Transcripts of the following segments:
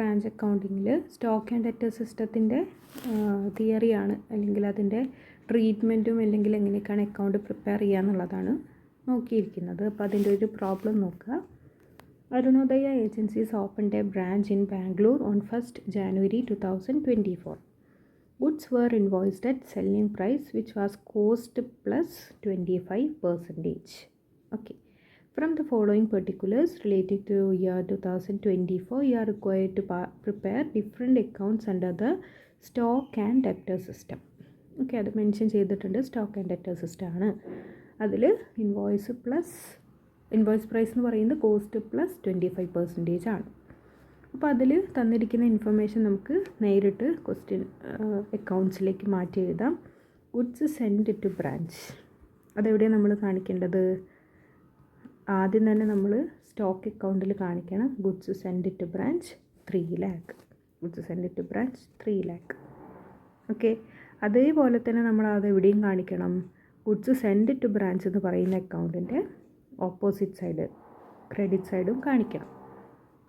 Branch അക്കൗണ്ടിങ്ങിൽ stock and debtor സിസ്റ്റത്തിൻ്റെ തിയറിയാണ്, അല്ലെങ്കിൽ അതിൻ്റെ ട്രീറ്റ്മെൻറ്റും അല്ലെങ്കിൽ എങ്ങനെയൊക്കെയാണ് അക്കൗണ്ട് പ്രിപ്പയർ ചെയ്യുക എന്നുള്ളതാണ് നോക്കിയിരിക്കുന്നത്. അപ്പോൾ അതിൻ്റെ ഒരു പ്രോബ്ലം നോക്കുക. Arunodaya agencies opened A branch in Bangalore on 1st January 2024. Goods were invoiced at selling price which was cost plus 25%. Okay. From the following particulars related to year 2024, you are required to prepare different accounts under the stock and debtor system. Okay, അത് mention ചെയ്തിട്ടുണ്ട്. Stock and debtor system ആണ്. അതിൽ invoice price എന്ന് പറയുന്നത് cost plus 25% ആണ്. അപ്പോൾ അതിൽ തന്നിരിക്കുന്ന ഇൻഫർമേഷൻ നമുക്ക് നേരിട്ട് ക്വസ്റ്റ്യൻ അക്കൗണ്ട്സിലേക്ക് മാറ്റി എഴുതാം. ഗുഡ്സ് സെൻഡ് ടു ബ്രാഞ്ച്, അതെവിടെയാണ് നമ്മൾ കാണിക്കേണ്ടത്? ആദ്യം തന്നെ നമ്മൾ സ്റ്റോക്ക് അക്കൗണ്ടിൽ കാണിക്കണം. Goods send to branch 3 lakh. Goods send to branch 3 lakh. Okay, അതേപോലെ തന്നെ നമ്മൾ അതെവിടെയും കാണിക്കണം. ഗുഡ്സ് സെൻഡ് ടു ബ്രാഞ്ച് എന്ന് പറയുന്ന അക്കൗണ്ടിൻ്റെ ഓപ്പോസിറ്റ് സൈഡ് ക്രെഡിറ്റ് സൈഡും കാണിക്കണം.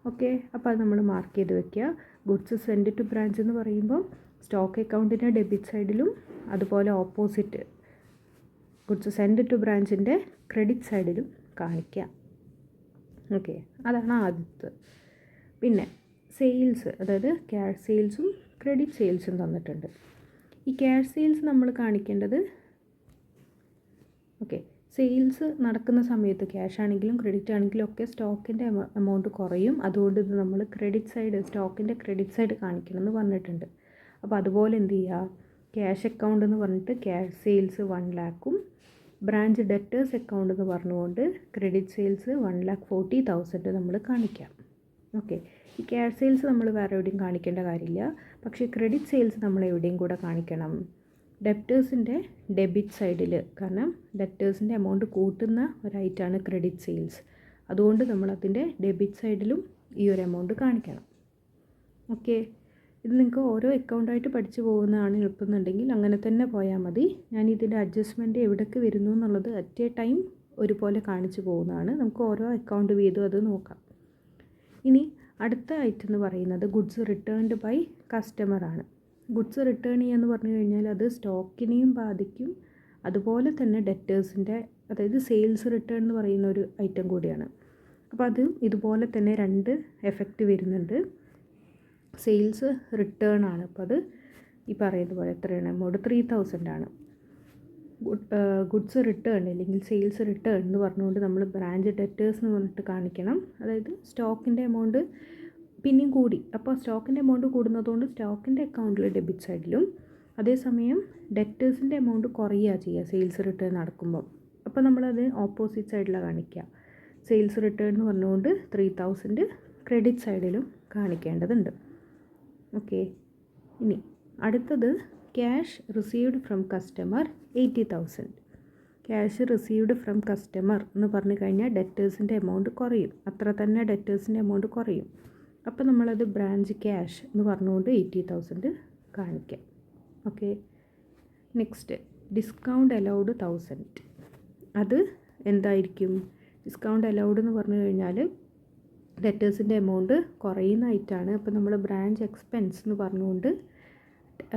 ഓക്കെ, അപ്പോൾ അത് നമ്മൾ മാർക്ക് ചെയ്ത് വെക്കുക. ഗുഡ്സ് സെൻഡ് ടു ബ്രാഞ്ച് എന്ന് പറയുമ്പോൾ സ്റ്റോക്ക് അക്കൗണ്ടിൻ്റെ ഡെബിറ്റ് സൈഡിലും അതുപോലെ ഓപ്പോസിറ്റ് ഗുഡ്സ് സെൻഡ് ടു ബ്രാഞ്ചിൻ്റെ ക്രെഡിറ്റ് സൈഡിലും കാണിക്കുക. ഓക്കെ, അതാണ് ആദ്യത്തെ. പിന്നെ സെയിൽസ്, അതായത് ക്യാഷ് സെയിൽസും ക്രെഡിറ്റ് സെയിൽസും തന്നിട്ടുണ്ട്. ഈ ക്യാഷ് സെയിൽസ് നമ്മൾ കാണിക്കേണ്ടത്, ഓക്കെ, സെയിൽസ് നടക്കുന്ന സമയത്ത് ക്യാഷ് ആണെങ്കിലും ക്രെഡിറ്റ് ആണെങ്കിലും ഒക്കെ സ്റ്റോക്കിൻ്റെ എമൗണ്ട് കുറയും. അതുകൊണ്ട് ഇത് നമ്മൾ ക്രെഡിറ്റ് സൈഡ്, സ്റ്റോക്കിൻ്റെ ക്രെഡിറ്റ് സൈഡ് കാണിക്കണം എന്ന് പറഞ്ഞിട്ടുണ്ട്. അപ്പോൾ അതുപോലെ എന്ത് ചെയ്യുക, ക്യാഷ് അക്കൗണ്ട് എന്ന് പറഞ്ഞിട്ട് cash sales 1 lakh branch debtors account എന്ന് പറഞ്ഞുകൊണ്ട് ക്രെഡിറ്റ് സെയിൽസ് 1,40,000 നമ്മൾ കാണിക്കാം. ഓക്കെ, ഈ ക്യാഷ് സെയിൽസ് നമ്മൾ വേറെ എവിടെയും കാണിക്കേണ്ട കാര്യമില്ല. പക്ഷേ ക്രെഡിറ്റ് സെയിൽസ് നമ്മൾ എവിടെയും കൂടെ കാണിക്കണം, ഡെപ്റ്റേഴ്സിൻ്റെ ഡെബിറ്റ് സൈഡിൽ. കാരണം ഡെപ്റ്റേഴ്സിൻ്റെ എമൗണ്ട് കൂട്ടുന്ന ഒരൈറ്റാണ് ക്രെഡിറ്റ് സെയിൽസ്. അതുകൊണ്ട് നമ്മൾ അതിൻ്റെ ഡെബിറ്റ് സൈഡിലും ഈ ഒരു എമൗണ്ട് കാണിക്കണം. ഓക്കെ, ഇത് നിങ്ങൾക്ക് ഓരോ അക്കൗണ്ടായിട്ട് പഠിച്ചു പോകുന്നതാണ് എളുപ്പമെന്നുണ്ടെങ്കിൽ അങ്ങനെ തന്നെ പോയാൽ മതി. ഞാൻ ഇതിൻ്റെ അഡ്ജസ്റ്റ്മെൻറ്റ് എവിടേക്ക് വരുന്നു എന്നുള്ളത് അറ്റ് എ ടൈം ഒരുപോലെ കാണിച്ചു പോകുന്നതാണ്. നമുക്ക് ഓരോ അക്കൗണ്ട് വീതം അത് നോക്കാം. ഇനി അടുത്ത ഐറ്റം എന്ന് പറയുന്നത് ഗുഡ്സ് റിട്ടേൺഡ് ബൈ കസ്റ്റമറാണ്. ഗുഡ്സ് റിട്ടേൺ ചെയ്യാന്ന് പറഞ്ഞു കഴിഞ്ഞാൽ അത് സ്റ്റോക്കിനെയും ബാധിക്കും, അതുപോലെ തന്നെ ഡെറ്റേഴ്സിൻ്റെ, അതായത് സെയിൽസ് റിട്ടേൺ എന്ന് പറയുന്ന ഒരു ഐറ്റം കൂടിയാണ്. അപ്പോൾ അത് ഇതുപോലെ തന്നെ 2 എഫക്റ്റ് വരുന്നുണ്ട്. സെയിൽസ് റിട്ടേൺ ആണ്. അപ്പോൾ അത് ഈ പറയുന്ന പോലെ എത്രയാണ്, എമൗണ്ട് 3,000 ആണ്. ഗുഡ്സ് റിട്ടേൺ അല്ലെങ്കിൽ സെയിൽസ് റിട്ടേൺ എന്ന് പറഞ്ഞുകൊണ്ട് നമ്മൾ ബ്രാഞ്ച് ഡെറ്റേഴ്സ് എന്ന് പറഞ്ഞിട്ട് കാണിക്കണം. അതായത് സ്റ്റോക്കിൻ്റെ എമൗണ്ട് പിന്നെയും കൂടി. അപ്പോൾ സ്റ്റോക്കിൻ്റെ എമൗണ്ട് കൂടുന്നതുകൊണ്ട് സ്റ്റോക്കിൻ്റെ അക്കൗണ്ടിൽ ഡെബിറ്റ് സൈഡിലും, അതേസമയം ഡെറ്റേഴ്സിൻ്റെ എമൗണ്ട് കുറയുക ചെയ്യുക സെയിൽസ് റിട്ടേൺ നടക്കുമ്പം. അപ്പോൾ നമ്മളത് ഓപ്പോസിറ്റ് സൈഡിലാണ് കാണിക്കുക. സെയിൽസ് റിട്ടേൺ എന്ന് പറഞ്ഞുകൊണ്ട് 3,000 ക്രെഡിറ്റ് സൈഡിലും കാണിക്കേണ്ടതുണ്ട്. ഓക്കെ, ഇനി അടുത്തത് cash received from customer 80,000. Cash received from customer എന്ന് പറഞ്ഞു കഴിഞ്ഞാൽ ഡെറ്റേഴ്സിൻ്റെ എമൗണ്ട് കുറയും, അത്ര തന്നെ ഡെറ്റേഴ്സിൻ്റെ എമൗണ്ട് കുറയും. അപ്പോൾ നമ്മളത് ബ്രാഞ്ച് ക്യാഷ് എന്ന് പറഞ്ഞുകൊണ്ട് 80,000 കാണിക്കാം. Okay, next discount allowed 1,000. അത് എന്തായിരിക്കും? ഡിസ്കൗണ്ട് അലൗഡ് എന്ന് പറഞ്ഞു കഴിഞ്ഞാൽ ഡെറ്റേഴ്സിൻ്റെ എമൗണ്ട് കുറയുന്നതായിട്ടാണ്. അപ്പോൾ നമ്മൾ ബ്രാഞ്ച് എക്സ്പെൻസ് എന്ന് പറഞ്ഞുകൊണ്ട്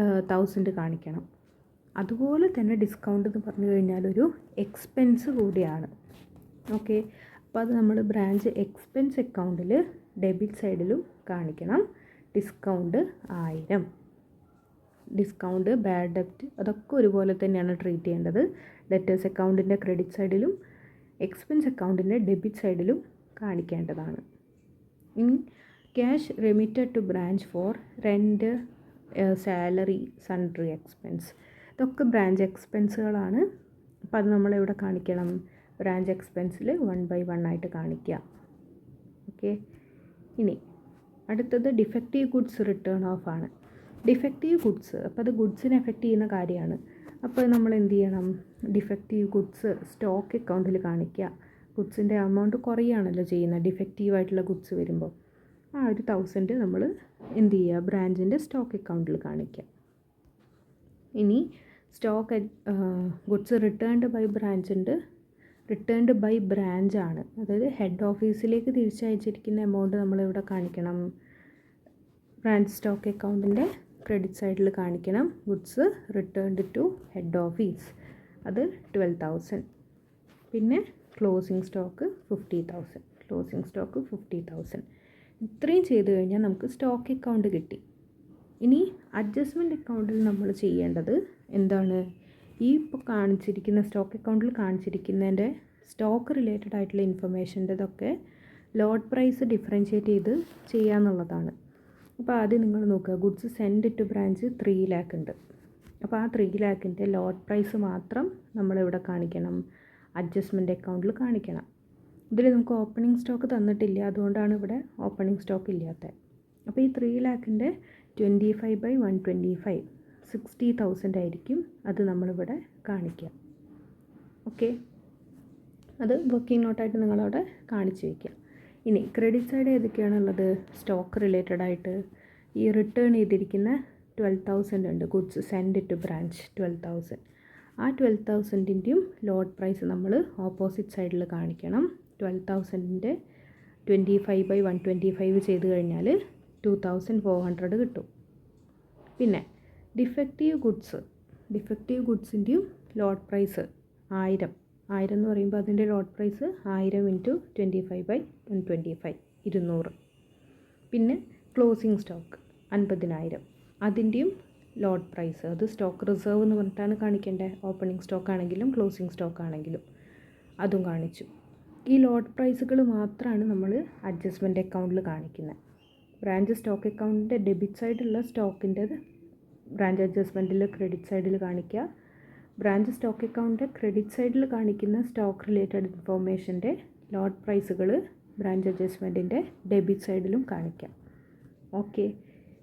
1,000 കാണിക്കണം. അതുപോലെ തന്നെ ഡിസ്കൗണ്ട് എന്ന് പറഞ്ഞു കഴിഞ്ഞാൽ ഒരു എക്സ്പെൻസ് കൂടിയാണ്. ഓക്കെ, അപ്പോൾ അത് നമ്മൾ ബ്രാഞ്ച് എക്സ്പെൻസ് അക്കൗണ്ടിൽ ഡെബിറ്റ് സൈഡിലും കാണിക്കണം. ഡിസ്കൗണ്ട് 1000. ഡിസ്കൗണ്ട്, ബാഡ് ഡെപ്റ്റ് അതൊക്കെ ഒരുപോലെ തന്നെയാണ് ട്രീറ്റ് ചെയ്യേണ്ടത്. ഡെറ്റേഴ്സ് അക്കൗണ്ടിൻ്റെ ക്രെഡിറ്റ് സൈഡിലും എക്സ്പെൻസ് അക്കൗണ്ടിൻ്റെ ഡെബിറ്റ് സൈഡിലും കാണിക്കേണ്ടതാണ്. ഇനി cash remitted to branch for rent, salary, sundry expense, ഇതൊക്കെ ബ്രാഞ്ച് എക്സ്പെൻസുകളാണ്. അപ്പോൾ അത് നമ്മളെവിടെ കാണിക്കണം? ബ്രാഞ്ച് എക്സ്പെൻസിൽ 1 by 1 ആയിട്ട് കാണിക്കുക. ഓക്കെ, ഇനി അടുത്തത് ഡിഫക്റ്റീവ് ഗുഡ്സ് റിട്ടേൺ ഓഫ് ആണ്. ഡിഫക്റ്റീവ് ഗുഡ്സ്, അപ്പോൾ അത് ഗുഡ്സിനെ എഫക്റ്റ് ചെയ്യുന്ന കാര്യമാണ്. അപ്പോൾ നമ്മൾ എന്ത് ചെയ്യണം? ഡിഫക്റ്റീവ് ഗുഡ്സ് സ്റ്റോക്ക് അക്കൗണ്ടിൽ കാണിക്കുക. ഗുഡ്സിൻ്റെ എമൗണ്ട് കുറയുകയാണല്ലോ ചെയ്യുന്നത് ഡിഫക്റ്റീവായിട്ടുള്ള ഗുഡ്സ് വരുമ്പോൾ. ആ ഒരു 1,000 നമ്മൾ എന്ത് ചെയ്യുക? ബ്രാഞ്ചിൻ്റെ സ്റ്റോക്ക് അക്കൗണ്ടിൽ കാണിക്കുക. ഇനി stock goods returned by branch ഉണ്ട്. റിട്ടേൺഡ് ബൈ ബ്രാഞ്ചാണ്, അതായത് ഹെഡ് ഓഫീസിലേക്ക് തിരിച്ചയച്ചിരിക്കുന്ന എമൗണ്ട് നമ്മളിവിടെ കാണിക്കണം. ബ്രാഞ്ച് സ്റ്റോക്ക് അക്കൗണ്ടിൻ്റെ ക്രെഡിറ്റ് സൈഡിൽ കാണിക്കണം goods returned to head office, അത് 12,000. പിന്നെ ക്ലോസിംഗ് സ്റ്റോക്ക് 50,000. ഇത്രയും ചെയ്ത് കഴിഞ്ഞാൽ നമുക്ക് സ്റ്റോക്ക് അക്കൗണ്ട് കിട്ടി. ഇനി അഡ്ജസ്റ്റ്മെൻറ്റ് അക്കൗണ്ടിൽ നമ്മൾ ചെയ്യേണ്ടത് എന്താണ്? ഈ ഇപ്പോൾ കാണിച്ചിരിക്കുന്ന സ്റ്റോക്ക് അക്കൗണ്ടിൽ കാണിച്ചിരിക്കുന്നതിൻ്റെ സ്റ്റോക്ക് റിലേറ്റഡ് ആയിട്ടുള്ള ഇൻഫർമേഷൻ്റെതൊക്കെ ലോട്ട് പ്രൈസ് ഡിഫറൻഷ്യേറ്റ് ചെയ്ത് ചെയ്യാന്നുള്ളതാണ്. അപ്പോൾ ആദ്യം നിങ്ങൾ നോക്കുക, goods send to branch 3 lakh ഉണ്ട്. അപ്പോൾ ആ 3 lakhൻ്റെ ലോട്ട് പ്രൈസ് മാത്രം നമ്മളിവിടെ കാണിക്കണം, അഡ്ജസ്റ്റ്മെൻറ്റ് അക്കൗണ്ടിൽ കാണിക്കണം. ഇതിൽ നമുക്ക് ഓപ്പണിംഗ് സ്റ്റോക്ക് തന്നിട്ടില്ല, അതുകൊണ്ടാണ് ഇവിടെ ഓപ്പണിംഗ് സ്റ്റോക്ക് ഇല്ലാത്തത്. അപ്പോൾ ഈ 3 lakhൻ്റെ 25/125 60,000 ആയിരിക്കും, അത് നമ്മളിവിടെ കാണിക്കുക. ഓക്കെ, അത് വർക്കിംഗ് നോട്ടായിട്ട് നിങ്ങളവിടെ കാണിച്ച് വയ്ക്കുക. ഇനി ക്രെഡിറ്റ് സൈഡ് ഏതൊക്കെയാണുള്ളത്? സ്റ്റോക്ക് റിലേറ്റഡ് ആയിട്ട് ഈ റിട്ടേൺ ചെയ്തിരിക്കുന്ന 12,000 ഉണ്ട്, ഗുഡ്സ് സെൻഡ് ടു ബ്രാഞ്ച് 12,000. ആ 12,000ൻ്റെയും ലോട്ട് പ്രൈസ് നമ്മൾ ഓപ്പോസിറ്റ് സൈഡിൽ കാണിക്കണം. 12,000ൻ്റെ 25/125 ചെയ്ത് കഴിഞ്ഞാൽ 2,400 കിട്ടും. പിന്നെ ഡിഫക്റ്റീവ് ഗുഡ്സിൻ്റെയും ലോട്ട് പ്രൈസ് 1000 എന്ന് പറയുമ്പോൾ അതിൻ്റെ ലോട്ട് പ്രൈസ് 1000 × 25/125 200. പിന്നെ ക്ലോസിംഗ് സ്റ്റോക്ക് 50,000, അതിൻ്റെയും ലോട്ട് പ്രൈസ്, അത് സ്റ്റോക്ക് റിസർവ് എന്ന് പറഞ്ഞിട്ടാണ് കാണിക്കേണ്ടത്. ഓപ്പണിംഗ് സ്റ്റോക്ക് ആണെങ്കിലും ക്ലോസിംഗ് സ്റ്റോക്ക് ആണെങ്കിലും അതും കാണിച്ചു. ഈ ലോട്ട് പ്രൈസുകൾ മാത്രമാണ് നമ്മൾ അഡ്ജസ്റ്റ്മെൻറ്റ് അക്കൗണ്ടിൽ കാണിക്കുന്നത്. ബ്രാഞ്ച് സ്റ്റോക്ക് അക്കൗണ്ടിൻ്റെ ഡെബിറ്റ് സൈഡുള്ള സ്റ്റോക്കിൻ്റെത് ബ്രാഞ്ച് അഡ്ജസ്റ്റ്മെൻറ്റിൽ ക്രെഡിറ്റ് സൈഡിൽ കാണിക്കുക. ബ്രാഞ്ച് സ്റ്റോക്ക് അക്കൗണ്ടിൻ്റെ ക്രെഡിറ്റ് സൈഡിൽ കാണിക്കുന്ന സ്റ്റോക്ക് റിലേറ്റഡ് ഇൻഫോർമേഷൻ്റെ ലോട്ട് പ്രൈസുകൾ ബ്രാഞ്ച് അഡ്ജസ്റ്റ്മെൻറ്റിൻ്റെ ഡെബിറ്റ് സൈഡിലും കാണിക്കാം. ഓക്കെ,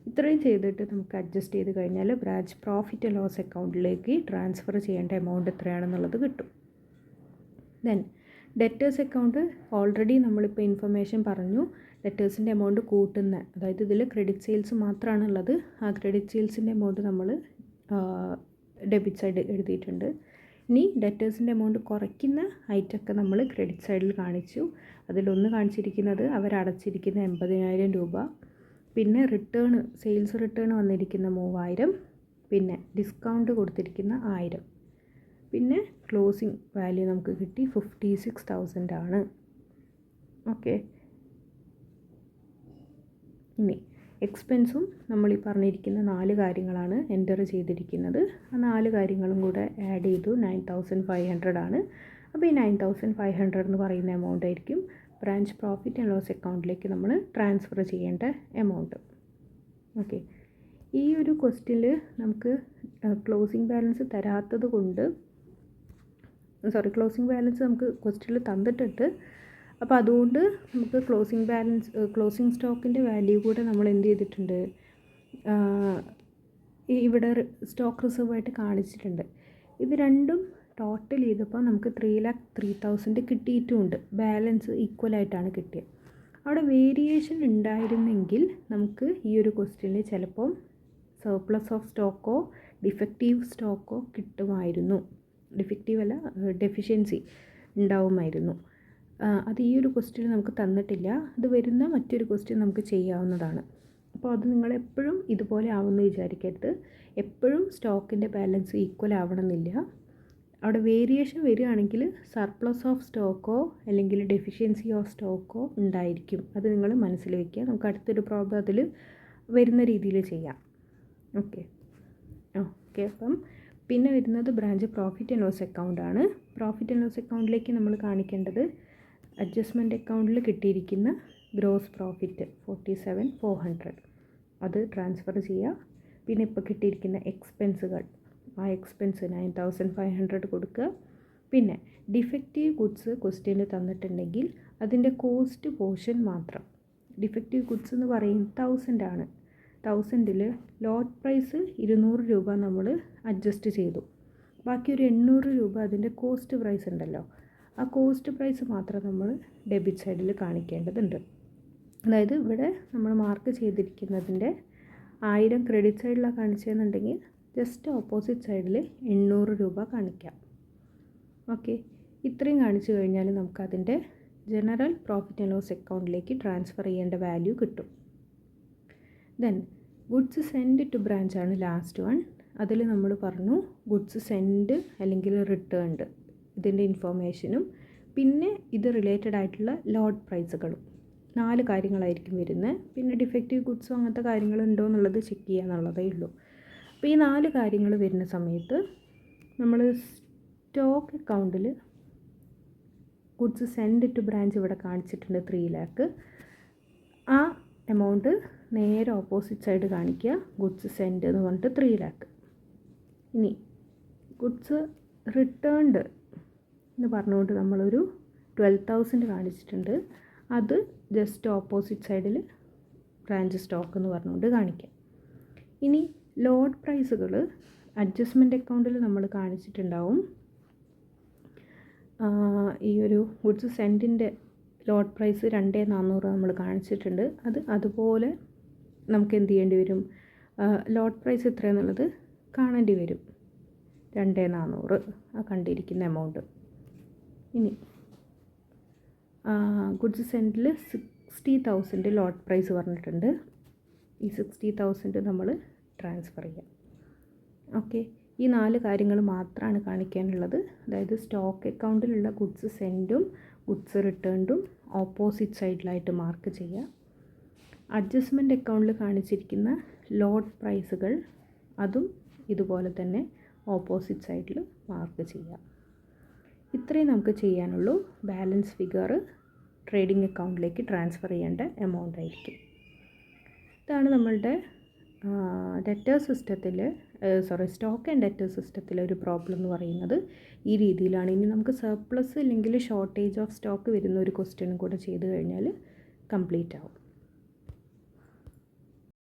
ഇത്രയും ചെയ്തിട്ട് നമുക്ക് അഡ്ജസ്റ്റ് ചെയ്ത് കഴിഞ്ഞാൽ ബ്രാഞ്ച് പ്രോഫിറ്റ് ആൻഡ് ലോസ് അക്കൗണ്ടിലേക്ക് ട്രാൻസ്ഫർ ചെയ്യേണ്ട എമൗണ്ട് എത്രയാണെന്നുള്ളത് കിട്ടും. ദെൻ ഡെറ്റേഴ്സ് അക്കൗണ്ട് ഓൾറെഡി നമ്മളിപ്പോൾ ഇൻഫർമേഷൻ പറഞ്ഞു. ഡെറ്റേഴ്സിൻ്റെ എമൗണ്ട് കൂട്ടുന്ന, അതായത് ഇതിൽ ക്രെഡിറ്റ് സെയിൽസ് മാത്രമാണുള്ളത്, ആ ക്രെഡിറ്റ് സെയിൽസിൻ്റെ എമൗണ്ട് നമ്മൾ ഡെബിറ്റ് സൈഡ് എഴുതിയിട്ടുണ്ട്. ഇനി ഡെറ്റേഴ്സിൻ്റെ എമൗണ്ട് കുറയ്ക്കുന്ന ഐറ്റമൊക്കെ നമ്മൾ ക്രെഡിറ്റ് സൈഡിൽ കാണിച്ചു. അതിലൊന്ന് കാണിച്ചിരിക്കുന്നത് അവരടച്ചിരിക്കുന്ന 80,000 രൂപ, പിന്നെ സെയിൽസ് റിട്ടേൺ വന്നിരിക്കുന്ന 3,000, പിന്നെ ഡിസ്കൗണ്ട് കൊടുത്തിരിക്കുന്ന 1,000, പിന്നെ ക്ലോസിംഗ് വാല്യൂ നമുക്ക് കിട്ടി 56,000 ആണ്. ഓക്കെ, ഇനി എക്സ്പെൻസും നമ്മൾ ഈ പറഞ്ഞിരിക്കുന്ന 4 കാര്യങ്ങളാണ് എൻ്റർ ചെയ്തിരിക്കുന്നത്. ആ 4 കാര്യങ്ങളും കൂടെ ആഡ് ചെയ്തു 9,500 ആണ്. അപ്പോൾ ഈ 9,500 എന്ന് പറയുന്ന എമൗണ്ട് ആയിരിക്കും ബ്രാഞ്ച് പ്രോഫിറ്റ് ആൻഡ് ലോസ് അക്കൗണ്ടിലേക്ക് നമ്മൾ ട്രാൻസ്ഫർ ചെയ്യേണ്ട എമൗണ്ട്. ഓക്കെ, ഈ ഒരു ക്വസ്റ്റ്യനിൽ നമുക്ക് ക്ലോസിംഗ് ബാലൻസ് തരാത്തത് കൊണ്ട് ക്ലോസിംഗ് ബാലൻസ് നമുക്ക് ക്വസ്റ്റ്യനിൽ തന്നിട്ടുണ്ട്. അപ്പോൾ അതുകൊണ്ട് നമുക്ക് ക്ലോസിംഗ് സ്റ്റോക്കിൻ്റെ വാല്യൂ കൂടെ നമ്മൾ എന്ത് ചെയ്തിട്ടുണ്ട്, ഇവിടെ സ്റ്റോക്ക് റിസർവ് ആയിട്ട് കാണിച്ചിട്ടുണ്ട്. ഇത് രണ്ടും ടോട്ടൽ ചെയ്തപ്പോൾ നമുക്ക് 3,03,000 കിട്ടിയിട്ടുമുണ്ട്. ബാലൻസ് ഈക്വലായിട്ടാണ് കിട്ടിയത്. അവിടെ വേരിയേഷൻ ഉണ്ടായിരുന്നെങ്കിൽ നമുക്ക് ഈ ഒരു ക്വസ്റ്റ്യനിൽ ചിലപ്പം സർപ്ലസ് ഓഫ് സ്റ്റോക്കോ ഡിഫക്റ്റീവ് സ്റ്റോക്കോ കിട്ടുമായിരുന്നു. ഡിഫക്റ്റീവ് അല്ല, ഡെഫിഷ്യൻസി ഉണ്ടാവുമായിരുന്നു. അത് ഈ ഒരു ക്വസ്റ്റ്യൻ നമുക്ക് തന്നിട്ടില്ല. അത് വരുന്ന മറ്റൊരു ക്വസ്റ്റ്യൻ നമുക്ക് ചെയ്യാവുന്നതാണ്. അപ്പോൾ അത് നിങ്ങളെപ്പോഴും ഇതുപോലെ ആവുമെന്ന് വിചാരിക്കരുത്. എപ്പോഴും സ്റ്റോക്കിൻ്റെ ബാലൻസ് ഈക്വൽ ആവണമെന്നില്ല. അവിടെ വേരിയേഷൻ വരികയാണെങ്കിൽ സർപ്ലസ് ഓഫ് സ്റ്റോക്കോ അല്ലെങ്കിൽ ഡെഫിഷ്യൻസി ഓഫ് സ്റ്റോക്കോ ഉണ്ടായിരിക്കും. അത് നിങ്ങൾ മനസ്സിൽ വയ്ക്കുക. നമുക്ക് അടുത്തൊരു പ്രോബ്ലം അതിൽ വരുന്ന രീതിയിൽ ചെയ്യാം. ഓക്കെ, അപ്പം പിന്നെ വരുന്നത് ബ്രാഞ്ച് പ്രോഫിറ്റ് ആൻഡ് ലോസ് അക്കൗണ്ടാണ്. പ്രോഫിറ്റ് ആൻഡ് ലോസ് അക്കൗണ്ടിലേക്ക് നമ്മൾ കാണിക്കേണ്ടത് അഡ്ജസ്റ്റ്മെൻറ്റ് അക്കൗണ്ടിൽ കിട്ടിയിരിക്കുന്ന ഗ്രോസ് പ്രോഫിറ്റ് 47,400 അത് ട്രാൻസ്ഫർ ചെയ്യുക. പിന്നെ ഇപ്പോൾ കിട്ടിയിരിക്കുന്ന എക്സ്പെൻസുകൾ, ആ എക്സ്പെൻസ് 9,500 കൊടുക്കുക. പിന്നെ ഡിഫക്റ്റീവ് ഗുഡ്സ് ക്വസ്റ്റ്യനിൽ തന്നിട്ടുണ്ടെങ്കിൽ അതിൻ്റെ കോസ്റ്റ് പോർഷൻ മാത്രം. ഡിഫക്റ്റീവ് ഗുഡ്സ് എന്ന് പറയുന്നത് 1,000 ആണ്. 1,000ൽ ലോട്ട് പ്രൈസ് 200 രൂപ നമ്മൾ അഡ്ജസ്റ്റ് ചെയ്തു. ബാക്കി ഒരു 800 രൂപ അതിൻ്റെ കോസ്റ്റ് പ്രൈസ് ഉണ്ടല്ലോ, ആ കോസ്റ്റ് പ്രൈസ് മാത്രം നമ്മൾ ഡെബിറ്റ് സൈഡിൽ കാണിക്കേണ്ടതുണ്ട്. അതായത് ഇവിടെ നമ്മൾ മാർക്ക് ചെയ്തിരിക്കുന്നതിൻ്റെ 1000 ക്രെഡിറ്റ് സൈഡിലാണ് കാണിച്ചതെന്നുണ്ടെങ്കിൽ ജസ്റ്റ് ഓപ്പോസിറ്റ് സൈഡിൽ 800 രൂപ കാണിക്കാം. ഓക്കെ, ഇത്രയും കാണിച്ചു കഴിഞ്ഞാൽ നമുക്കതിൻ്റെ ജനറൽ പ്രോഫിറ്റ് ആൻഡ് ലോസ് അക്കൗണ്ടിലേക്ക് ട്രാൻസ്ഫർ ചെയ്യേണ്ട വാല്യൂ കിട്ടും. ദെൻ ഗുഡ്സ് സെൻഡ് ടു ബ്രാഞ്ചാണ് ലാസ്റ്റ് വൺ. അതിൽ നമ്മൾ പറഞ്ഞു ഗുഡ്സ് സെൻഡ് അല്ലെങ്കിൽ റിട്ടേൺഡ് ഇതിൻ്റെ ഇൻഫോർമേഷനും പിന്നെ ഇത് റിലേറ്റഡ് ആയിട്ടുള്ള ലോഡ് പ്രൈസുകളും 4 കാര്യങ്ങളായിരിക്കും വരുന്നത്. പിന്നെ ഡിഫക്റ്റീവ് ഗുഡ്സും അങ്ങനത്തെ കാര്യങ്ങളുണ്ടോ എന്നുള്ളത് ചെക്ക് ചെയ്യുക എന്നുള്ളതേ ഉള്ളൂ. അപ്പോൾ ഈ 4 കാര്യങ്ങൾ വരുന്ന സമയത്ത് നമ്മൾ സ്റ്റോക്ക് അക്കൗണ്ടിൽ ഗുഡ്സ് സെൻഡ് ടു ബ്രാഞ്ച് ഇവിടെ കാണിച്ചിട്ടുണ്ട് 3 lakh. ആ എമൗണ്ട് നേരെ ഓപ്പോസിറ്റ് സൈഡ് കാണിക്കുക ഗുഡ്സ് സെൻഡ് എന്ന് പറഞ്ഞിട്ട് 3 lakh. ഇനി ഗുഡ്സ് റിട്ടേൺഡ് എന്ന് പറഞ്ഞുകൊണ്ട് നമ്മളൊരു 12,000 കാണിച്ചിട്ടുണ്ട്. അത് ജസ്റ്റ് ഓപ്പോസിറ്റ് സൈഡിൽ ബ്രാഞ്ച് സ്റ്റോക്ക് എന്ന് പറഞ്ഞുകൊണ്ട് കാണിക്കാം. ഇനി ലോഡ് പ്രൈസുകൾ അഡ്ജസ്റ്റ്മെൻറ്റ് അക്കൗണ്ടിൽ നമ്മൾ കാണിച്ചിട്ടുണ്ടാവും. ഈ ഒരു ഗുഡ്സ് സെൻഡിൻ്റെ ലോഡ് പ്രൈസ് 2,400 നമ്മൾ കാണിച്ചിട്ടുണ്ട്. അതുപോലെ നമുക്ക് എന്ത് ചെയ്യേണ്ടി വരും, ലോഡ് പ്രൈസ് എത്രയാണെന്നുള്ളത് കാണേണ്ടി വരും. 2,400 ആ കണ്ടിരിക്കുന്ന എമൗണ്ട്. ഇനി ഗുഡ്സ് സെൻഡിൽ 60,000 ലോഡ് പ്രൈസ് പറഞ്ഞിട്ടുണ്ട്. ഈ 60,000 നമ്മൾ ട്രാൻസ്ഫർ ചെയ്യാം. ഓക്കെ, ഈ 4 കാര്യങ്ങൾ മാത്രമാണ് കാണിക്കാനുള്ളത്. അതായത് സ്റ്റോക്ക് അക്കൗണ്ടിലുള്ള ഗുഡ്സ് സെൻഡും ഗുഡ്സ് റിട്ടേൺഡും ഓപ്പോസിറ്റ് സൈഡിലായിട്ട് മാർക്ക് ചെയ്യുക. അഡ്ജസ്റ്റ്മെൻറ്റ് അക്കൗണ്ടിൽ കാണിച്ചിരിക്കുന്ന ലോഡ് പ്രൈസുകൾ അതും ഇതുപോലെ തന്നെ ഓപ്പോസിറ്റ് സൈഡിൽ മാർക്ക് ചെയ്യുക. ഇത്രയും നമുക്ക് ചെയ്യാനുള്ളൂ. ബാലൻസ് ഫിഗർ ട്രേഡിംഗ് അക്കൗണ്ടിലേക്ക് ട്രാൻസ്ഫർ ചെയ്യേണ്ട എമൗണ്ട് ആയിരിക്കും. ഇതാണ് നമ്മളുടെ ഡെറ്റേഴ്സ് സിസ്റ്റത്തിൽ സ്റ്റോക്ക് ആൻഡ് ഡെറ്റേഴ്സ് സിസ്റ്റത്തിലെ ഒരു പ്രോബ്ലം എന്ന് പറയുന്നത് ഈ രീതിയിലാണ്. ഇനി നമുക്ക് സർപ്ലസ് അല്ലെങ്കിൽ ഷോർട്ടേജ് ഓഫ് സ്റ്റോക്ക് വരുന്ന ഒരു ക്വസ്റ്റ്യനും കൂടെ ചെയ്ത് കഴിഞ്ഞാൽ കംപ്ലീറ്റ് ആവും.